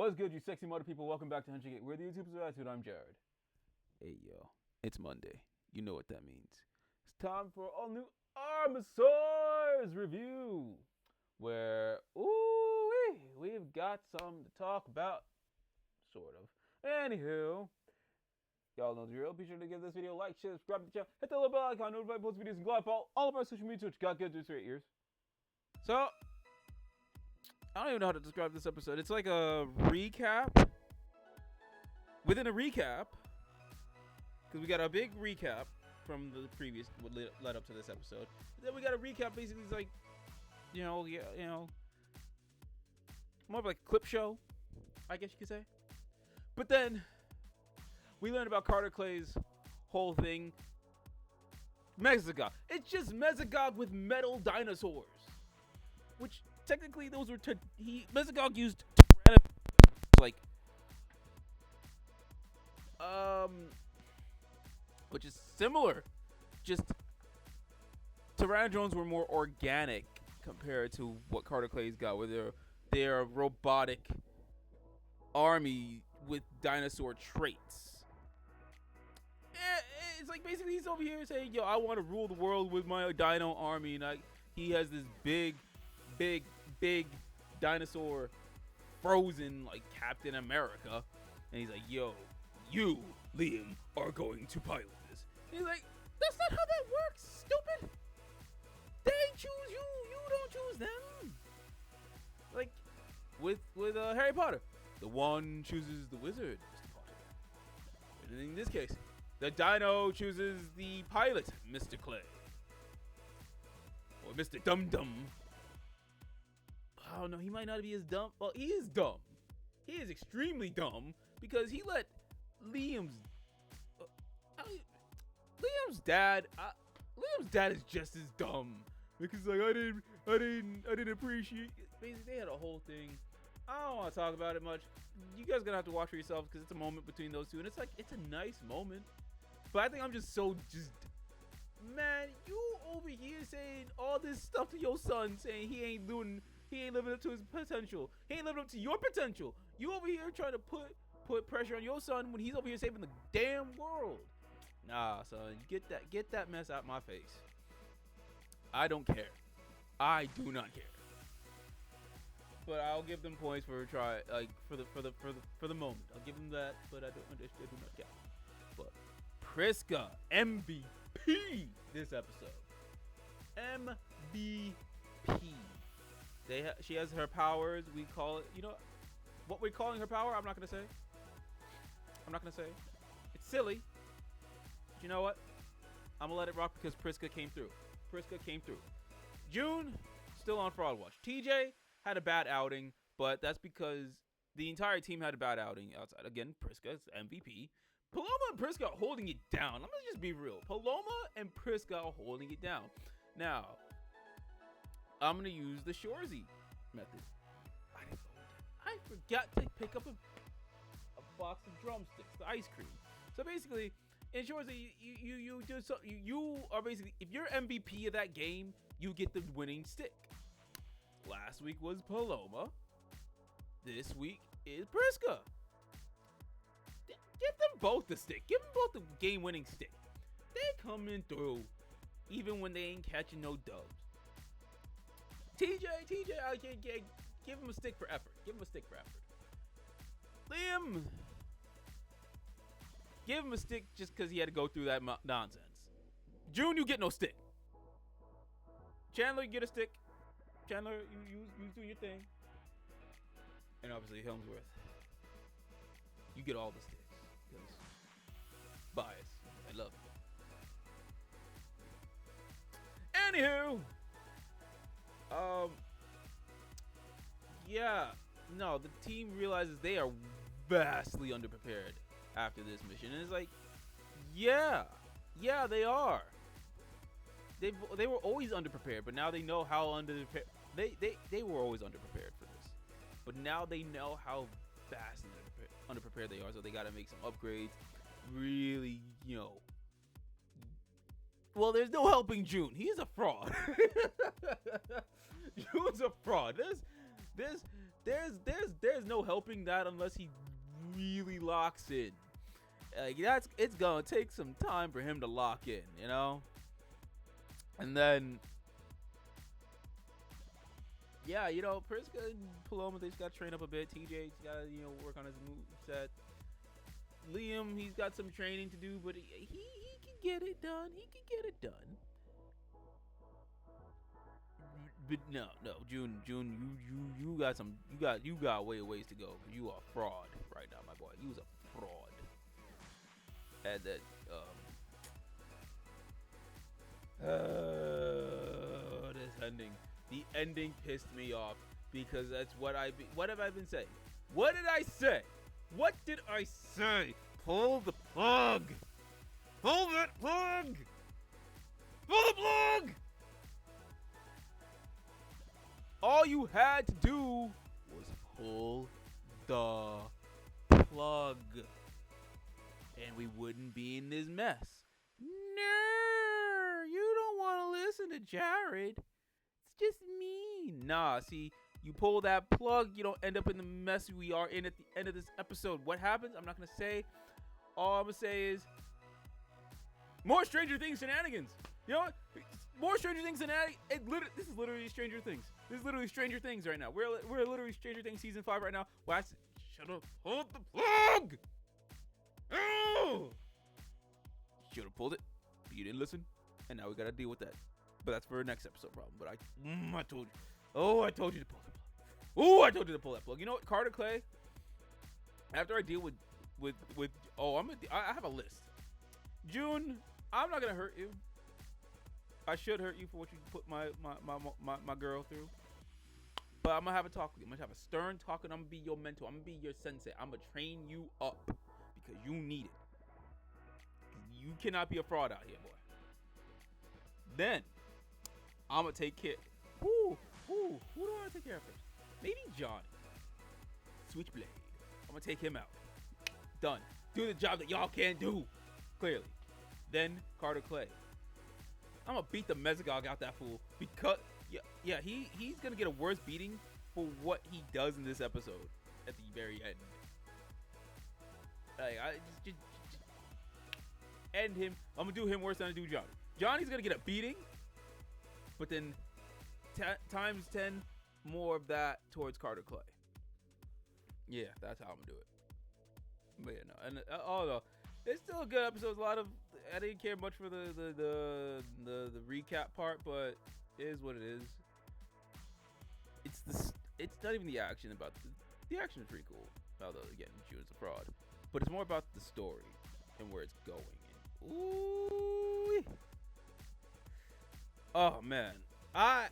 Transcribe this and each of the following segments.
What's good, you sexy mother people? Welcome back to Hunching It. We're the YouTubers of Attitude. I'm Jared. Hey, yo. It's Monday. You know what that means. It's time for all new Armorsaurs review. Where, we've got something to talk about. Sort of. Anywho, y'all know the drill. Be sure to give this video a like, share, subscribe to the channel, hit the little bell icon, notify post videos, and glide follow all of our social media, which got good to straight ears. So, I don't even know how to describe this episode. It's like a recap within a recap, because we got a big recap from the previous, what led up to this episode. Then we got a recap. Basically, it's like, more of like a clip show, I guess you could say. But then we learned about Carter Clay's whole thing. Mesogog. It's just Mesogog with metal dinosaurs, which technically those were Mesogog used like which is similar. Just Pteranodons were more organic compared to what Carter Clay's got, where they're a robotic army with dinosaur traits. It's like basically he's over here saying, yo, I want to rule the world with my dino army, and he has this big dinosaur frozen like Captain America, and he's like, yo, you, Liam, are going to pilot this. And he's like, that's not how that works, stupid. They choose you, you don't choose them. Like with Harry Potter, the one chooses the wizard, Mr. Potter. And in this case, the dino chooses the pilot, Mr. Clay. Or Mr. Dum Dum. Oh no, he might not be as dumb. Well, he is dumb. He is extremely dumb because he let Liam's dad. Liam's dad is just as dumb because like I didn't appreciate. Basically, they had a whole thing. I don't want to talk about it much. You guys gonna have to watch for yourselves because it's a moment between those two, and it's a nice moment. But I think I'm just man, you over here saying all this stuff to your son, saying he ain't living up to his potential. He ain't living up to your potential. You over here trying to put pressure on your son when he's over here saving the damn world. Nah, son, get that mess out my face. I don't care. I do not care. But I'll give them points for the moment. I'll give them that, but I do not care. But Priska, MVP this episode. MVP. She has her powers. We call it, what we're calling her power. I'm not gonna say. It's silly. But you know what? I'm gonna let it rock because Priska came through. June still on fraud watch. TJ had a bad outing, but that's because the entire team had a bad outing outside. Again, Priska's MVP. Paloma and Priska are holding it down. I'm gonna just be real. Paloma and Priska are holding it down. Now, I'm gonna use the Shorzy method. I forgot to pick up a box of drumsticks, the ice cream. So basically, in Shorzy, you do so. You are basically, if you're MVP of that game, you get the winning stick. Last week was Paloma. This week is Priska. Give them both the stick. Give them both the game-winning stick. They coming through, even when they ain't catching no dubs. TJ, I can't give him a stick for effort. Liam, give him a stick just because he had to go through that nonsense. June, you get no stick. Chandler, you get a stick. Chandler, you do your thing. And obviously Helmsworth, you get all the sticks. Because bias. I love it. Anywho, the team realizes they are vastly underprepared after this mission, and it's like, yeah, they are. They were always underprepared, but now they know how underprepared. They were always underprepared for this, but now they know how vastly underprepared they are, so they got to make some upgrades. Really, well, there's no helping June. He's a fraud. June's a fraud. there's no helping that unless he really locks in. It's gonna take some time for him to lock in, you know. And then, yeah, you know, Priska and Paloma, they just got to train up a bit. TJ's got to, you know, work on his move set. Liam, he's got some training to do, but he can get it done. He can get it done. But no, June, you got way ways to go. You are a fraud right now, my boy. You was a fraud. And that, this ending. The ending pissed me off because that's what have I been saying? What did I say? What did I say? Pull the plug. Pull that plug. Pull the plug. All you had to do was pull the plug. And we wouldn't be in this mess. No, you don't want to listen to Jared. It's just me. Nah, see, you pull that plug, you don't end up in the mess we are in at the end of this episode. What happens? I'm not going to say. All I'm going to say is more Stranger Things shenanigans. You know what? More Stranger Things shenanigans. This is literally Stranger Things. This is literally Stranger Things right now. We're literally Stranger Things season 5 right now. Well, I said, should have pulled the plug. Oh! Should have pulled it, but you didn't listen, and now we gotta deal with that. But that's for our next episode problem. But I told you. Oh, I told you to pull the plug. Oh, I told you to pull that plug. You know what, Carter Clay? After I deal with I have a list. June, I'm not gonna hurt you. I should hurt you for what you put my girl through. But I'm gonna have a talk with you. I'm gonna have a stern talk, and I'm gonna be your mentor. I'm gonna be your sensei. I'm gonna train you up because you need it. You cannot be a fraud out here, boy. Then I'm gonna take care. Who do I want to take care of first? Maybe Johnny. Switchblade. I'm gonna take him out. Done. Do the job that y'all can't do. Clearly. Then Carter Clay. I'm gonna beat the Mezagogue out that fool because he's gonna get a worse beating for what he does in this episode at the very end. Like, I just end him. I'm gonna do him worse than I do Johnny. Johnny's gonna get a beating, but then times 10 more of that towards Carter Clay. Yeah, that's how I'm gonna do it. But yeah, no, and although it's still a good episode. A lot of I didn't care much for the recap part, but it is what it is. It's not even the action about the action is pretty cool. Although again, June's a fraud, but it's more about the story and where it's going. Ooh. Oh man, I'm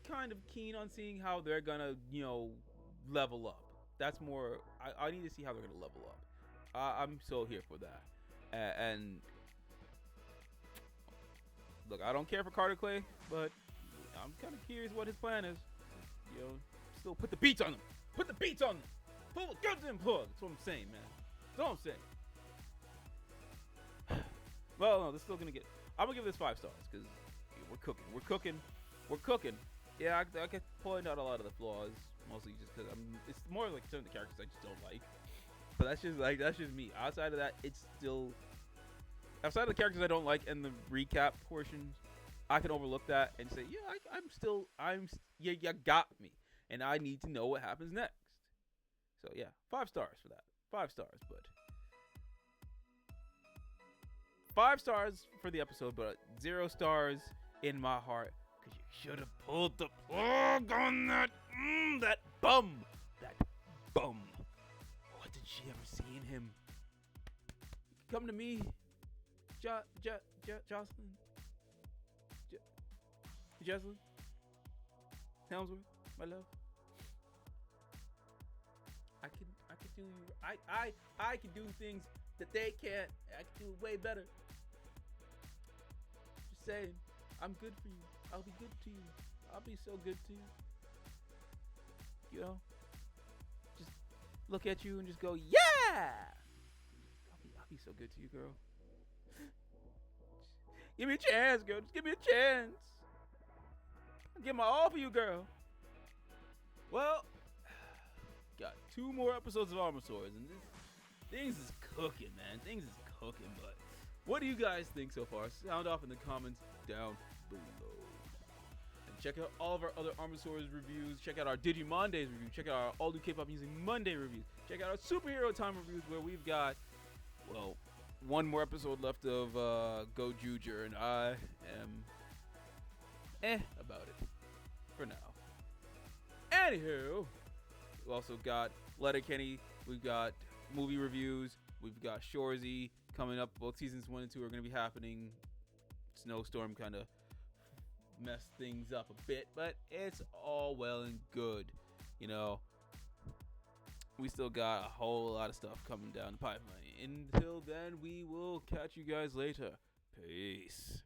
kind of keen on seeing how they're gonna level up. That's more. I need to see how they're gonna level up. I'm so here for that. And look, I don't care for Carter Clay, but I'm kind of curious what his plan is. Still put the beats on them. Put the beats on them. Pull the goddamn plug. That's what I'm saying, man. That's all I'm saying. Well, no, they're still gonna get. I'm gonna give this 5 stars because we're cooking. Yeah, I can point out a lot of the flaws, mostly just because it's more like some of the characters I just don't like. But that's just me. Outside of that, it's still outside of the characters I don't like and the recap portions, I can overlook that and say, yeah, you got me, and I need to know what happens next. So yeah, 5 stars for that. 5 stars, but 5 stars for the episode, but 0 stars in my heart because you should have pulled the plug on that bum. What did she ever see in him? Come to me, Jocelyn. Jocelyn Helmsworth, my love. I can do things that they can't. I can do it way better. Just saying, I'm good for you. I'll be good to you. I'll be so good to you. Just look at you and just go, yeah. I'll be so good to you, girl. Give me a chance, girl. Just give me a chance. I'll give my all for you, girl. 2 more episodes of Armorsaurs, and things is cooking, man. Things is cooking. But what do you guys think so far? Sound off in the comments down below. And check out all of our other Armorsaurs reviews. Check out our Digimondays review. Check out our All New K-Pop Music Monday reviews. Check out our Superhero Time reviews, where we've got, well, 1 more episode left of Go Juger, and I am about it for now. Anywho, we've also got Letterkenny. We've got movie reviews. We've got Shorzy coming up. Both seasons 1 and 2 are going to be happening. Snowstorm kind of messed things up a bit, but it's all well and good. You know, we still got a whole lot of stuff coming down the pipeline. Until then, we will catch you guys later. Peace.